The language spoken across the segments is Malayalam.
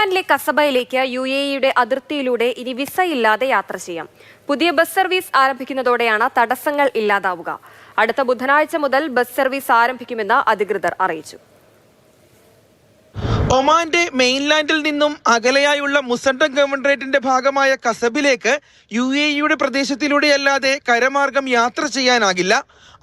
ഒമാനിലെ കസബയിലേക്ക് UAE-യുടെ അതിർത്തിയിലൂടെ ഇനി വിസയില്ലാതെ യാത്ര ചെയ്യാം. പുതിയ ബസ് സർവീസ് ആരംഭിക്കുന്നതോടെയാണ് തടസ്സങ്ങൾ ഇല്ലാതാവുക. അടുത്ത ബുധനാഴ്ച മുതൽ ബസ് സർവീസ് ആരംഭിക്കുമെന്ന് അധികൃതർ അറിയിച്ചു. ഒമാന്റെ മെയിൻലാൻഡിൽ നിന്നും അകലെയായുള്ള മുസണ്ടം ഗവർണറേറ്റിന്റെ ഭാഗമായ കസബിലേക്ക് UAE-യുടെ പ്രദേശത്തിലൂടെയല്ലാതെ കരമാർഗം യാത്ര ചെയ്യാനാകില്ല.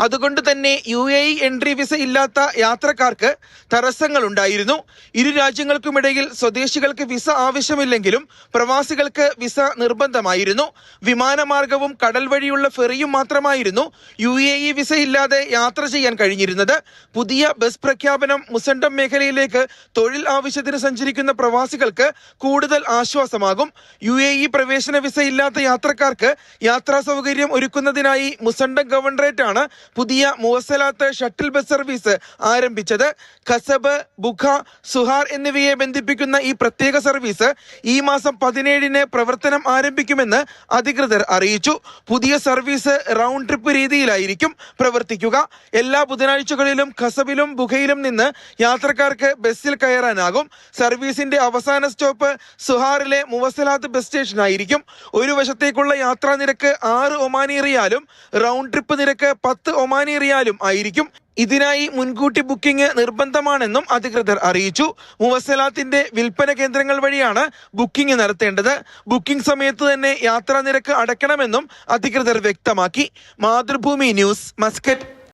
അതുകൊണ്ട് തന്നെ UAE എൻട്രി വിസ ഇല്ലാത്ത യാത്രക്കാർക്ക് തടസ്സങ്ങൾ ഉണ്ടായിരുന്നു. ഇരു രാജ്യങ്ങൾക്കുമിടയിൽ സ്വദേശികൾക്ക് വിസ ആവശ്യമില്ലെങ്കിലും പ്രവാസികൾക്ക് വിസ നിർബന്ധമായിരുന്നു. വിമാനമാർഗവും കടൽ വഴിയുള്ള ഫെറിയും മാത്രമായിരുന്നു UAE വിസ ഇല്ലാതെ യാത്ര ചെയ്യാൻ കഴിഞ്ഞിരുന്നത്. പുതിയ ബസ് പ്രഖ്യാപനം മുസണ്ടം മേഖലയിലേക്ക് തൊഴിൽ ആവശ്യത്തിന് സഞ്ചരിക്കുന്ന പ്രവാസികൾക്ക് കൂടുതൽ ആശ്വാസമാകും. UAE പ്രവേശന വിസ ഇല്ലാത്ത യാത്രക്കാർക്ക് യാത്രാ സൗകര്യം ഒരുക്കുന്നതിനായി മുസണ്ടം ഗവർണറേറ്റ് ആണ് പുതിയ മുവസ്സലാത്ത് ഷട്ടിൽ ബസ് സർവീസ് ആരംഭിച്ചത്. ഖസബ്, ബുഖ, സുഹാർ എന്നിവയെ ബന്ധിപ്പിക്കുന്ന ഈ പ്രത്യേക സർവീസ് ഈ മാസം 17-ന് പ്രവർത്തനം ആരംഭിക്കുമെന്ന് അധികൃതർ അറിയിച്ചു. പുതിയ സർവീസ് റൗണ്ട് ട്രിപ്പ് രീതിയിലായിരിക്കും പ്രവർത്തിക്കുക. എല്ലാ ബുധനാഴ്ചകളിലും ഖസബിലും ബുഖയിലും നിന്ന് യാത്രക്കാർക്ക് ബസ്സിൽ കയറാനാകും. സർവീസിന്റെ അവസാന സ്റ്റോപ്പ് സുഹാറിലെ മുവസ്സലാത്ത് ബസ് സ്റ്റേഷൻ ആയിരിക്കും. ഒരു വശത്തേക്കുള്ള യാത്രാ നിരക്ക് 6 ഒമാനി റിയാലും റൗണ്ട് ട്രിപ്പ് നിരക്ക് 10 ഒമാനി റിയാലും ആയിരിക്കും. ഇതിനായി മുൻകൂട്ടി ബുക്കിംഗ് നിർബന്ധമാണെന്നും അധികൃതർ അറിയിച്ചു. മുവസ്സലാത്തിന്റെ വിൽപ്പന കേന്ദ്രങ്ങൾ വഴിയാണ് ബുക്കിംഗ് നടത്തേണ്ടത്. ബുക്കിംഗ് സമയത്ത് തന്നെ യാത്രാ നിരക്ക് അടയ്ക്കണമെന്നും അധികൃതർ വ്യക്തമാക്കി. Mathrubhumi news, Muscat.